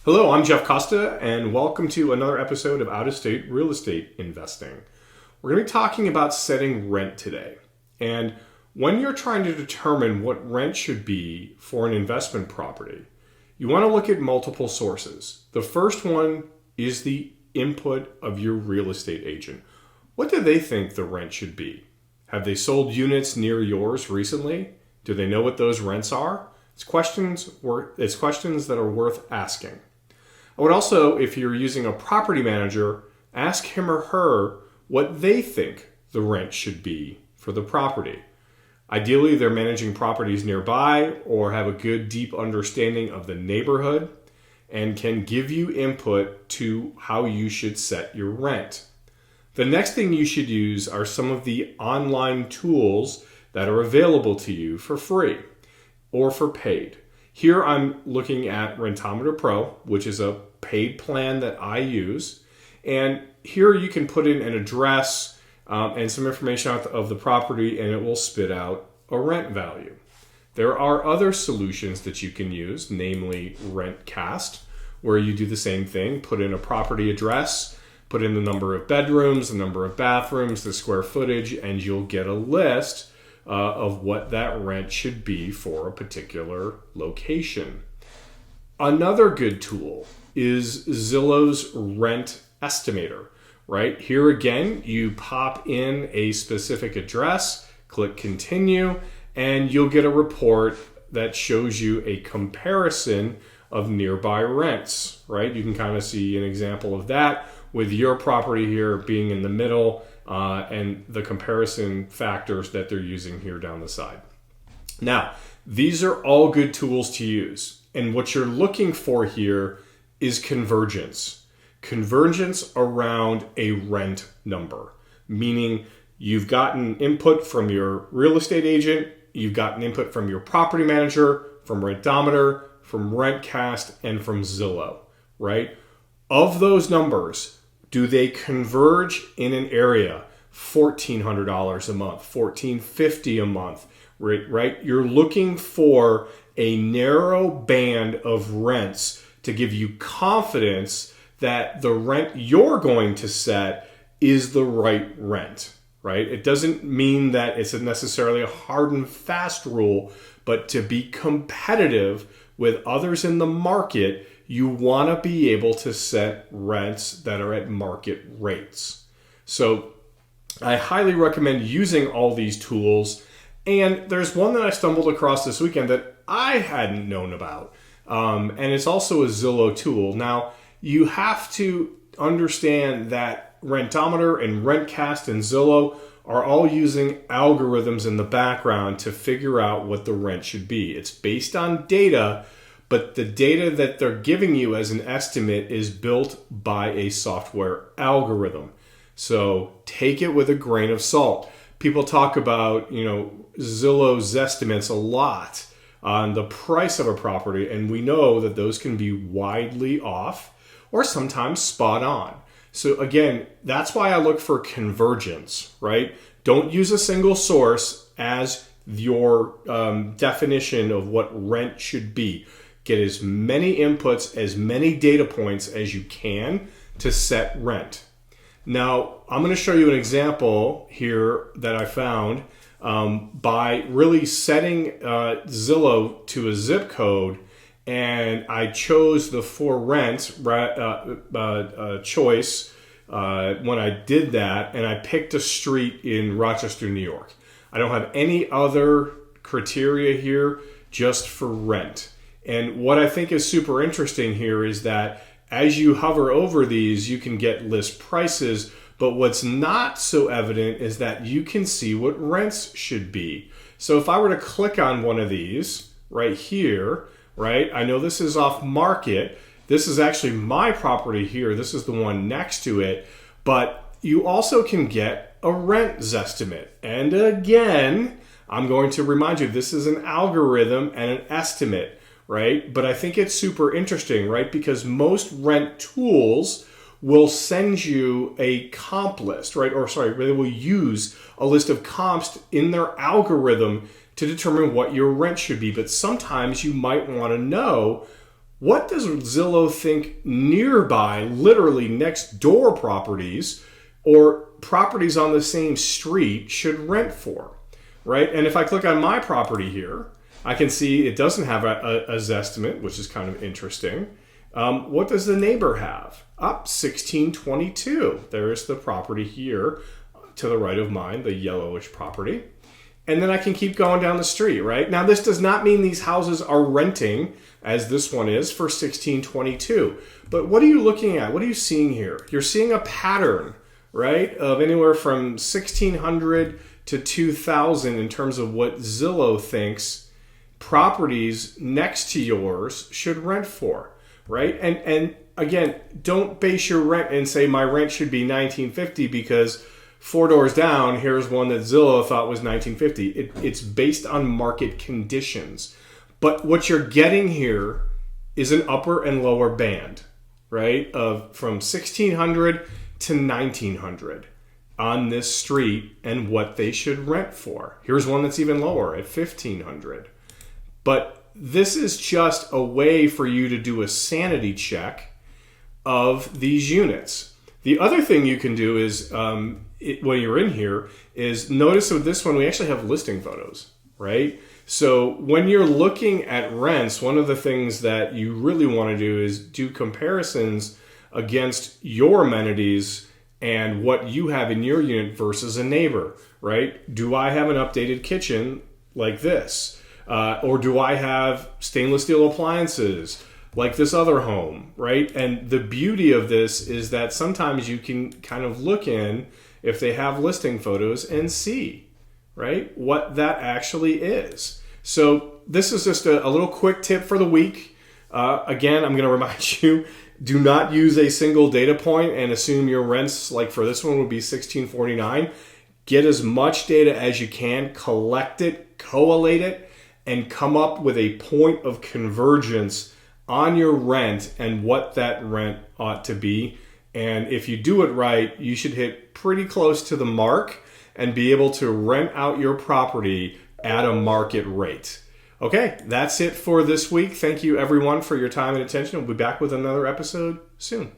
Hello, I'm Jeff Costa, and welcome to another episode of Out-of-State Real Estate Investing. We're going to be talking about setting rent today. And when you're trying to determine what rent should be for an investment property, you want to look at multiple sources. The first one is the input of your real estate agent. What do they think the rent should be? Have they sold units near yours recently? Do they know what those rents are? It's questions that are worth asking. I would also, if you're using a property manager, ask him or her what they think the rent should be for the property. Ideally, they're managing properties nearby or have a good, deep understanding of the neighborhood and can give you input to how you should set your rent. The next thing you should use are some of the online tools that are available to you for free or for paid. Here I'm looking at Rentometer Pro, which is a paid plan that I use. And here you can put in an address and some information of the property, and it will spit out a rent value. There are other solutions that you can use, namely Rentcast, where you do the same thing, put in a property address, put in the number of bedrooms, the number of bathrooms, the square footage, and you'll get a list of what that rent should be for a particular location. Another good tool is Zillow's Rent Estimator, right? Here again, you pop in a specific address, click continue, and you'll get a report that shows you a comparison of nearby rents, right? You can kind of see an example of that with your property here being in the middle and the comparison factors that they're using here down the side. Now, these are all good tools to use. And what you're looking for here is convergence. Convergence around a rent number, meaning you've gotten input from your real estate agent, you've gotten input from your property manager, from Rentometer, from Rentcast, and from Zillow, right? Of those numbers, do they converge in an area? $1,400 a month, $1,450 a month, right? You're looking for a narrow band of rents to give you confidence that the rent you're going to set is the right rent, right? It doesn't mean that it's necessarily a hard and fast rule, but to be competitive with others in the market, you want to be able to set rents that are at market rates. So I highly recommend using all these tools. And there's one that I stumbled across this weekend that I hadn't known about. And it's also a Zillow tool. Now, you have to understand that Rentometer and Rentcast and Zillow are all using algorithms in the background to figure out what the rent should be. It's based on data, but the data that they're giving you as an estimate is built by a software algorithm. So take it with a grain of salt. People talk about, Zillow's estimates a lot on the price of a property, and we know that those can be widely off or sometimes spot on. So again, that's why I look for convergence, right? Don't use a single source as your definition of what rent should be. Get as many inputs, as many data points as you can to set rent. Now, I'm going to show you an example here that I found by really setting Zillow to a zip code, and I chose the for rent choice when I did that, and I picked a street in Rochester, New York. I don't have any other criteria here, just for rent. And what I think is super interesting here is that as you hover over these, you can get list prices, but what's not so evident is that you can see what rents should be. So if I were to click on one of these right here, right, I know this is off market. This is actually my property here. This is the one next to it, but you also can get a rent zestimate. And again, I'm going to remind you, this is an algorithm and an estimate, right? But I think it's super interesting, right? Because most rent tools will send you a comp list, right? Or sorry, they will use a list of comps in their algorithm to determine what your rent should be. But sometimes you might want to know what does Zillow think nearby, literally next door properties or properties on the same street should rent for, right? And if I click on my property here, I can see it doesn't have a Zestimate, which is kind of interesting. What does the neighbor have? Up 1622. There's the property here to the right of mine, the yellowish property. And then I can keep going down the street, right? Now, this does not mean these houses are renting, as this one is, for 1622. But what are you looking at? What are you seeing here? You're seeing a pattern, right, of anywhere from 1600 to 2000 in terms of what Zillow thinks properties next to yours should rent for, right? And again, don't base your rent and say my rent should be 1950 because 4 doors down, here's one that Zillow thought was 1950. It's based on market conditions. But what you're getting here is an upper and lower band, right? Of from 1600 to 1900 on this street and what they should rent for. Here's one that's even lower at 1500. But this is just a way for you to do a sanity check of these units. The other thing you can do is, when you're in here, is notice with this one, we actually have listing photos, right? So when you're looking at rents, one of the things that you really want to do is do comparisons against your amenities and what you have in your unit versus a neighbor, right? Do I have an updated kitchen like this? Or do I have stainless steel appliances like this other home, right? And the beauty of this is that sometimes you can kind of look in, if they have listing photos, and see, right, what that actually is. So this is just a little quick tip for the week. Again, I'm going to remind you, do not use a single data point and assume your rents, like for this one, would be $16.49. Get as much data as you can, collect it, collate it, and come up with a point of convergence on your rent and what that rent ought to be. And if you do it right, you should hit pretty close to the mark and be able to rent out your property at a market rate. Okay, that's it for this week. Thank you everyone for your time and attention. We'll be back with another episode soon.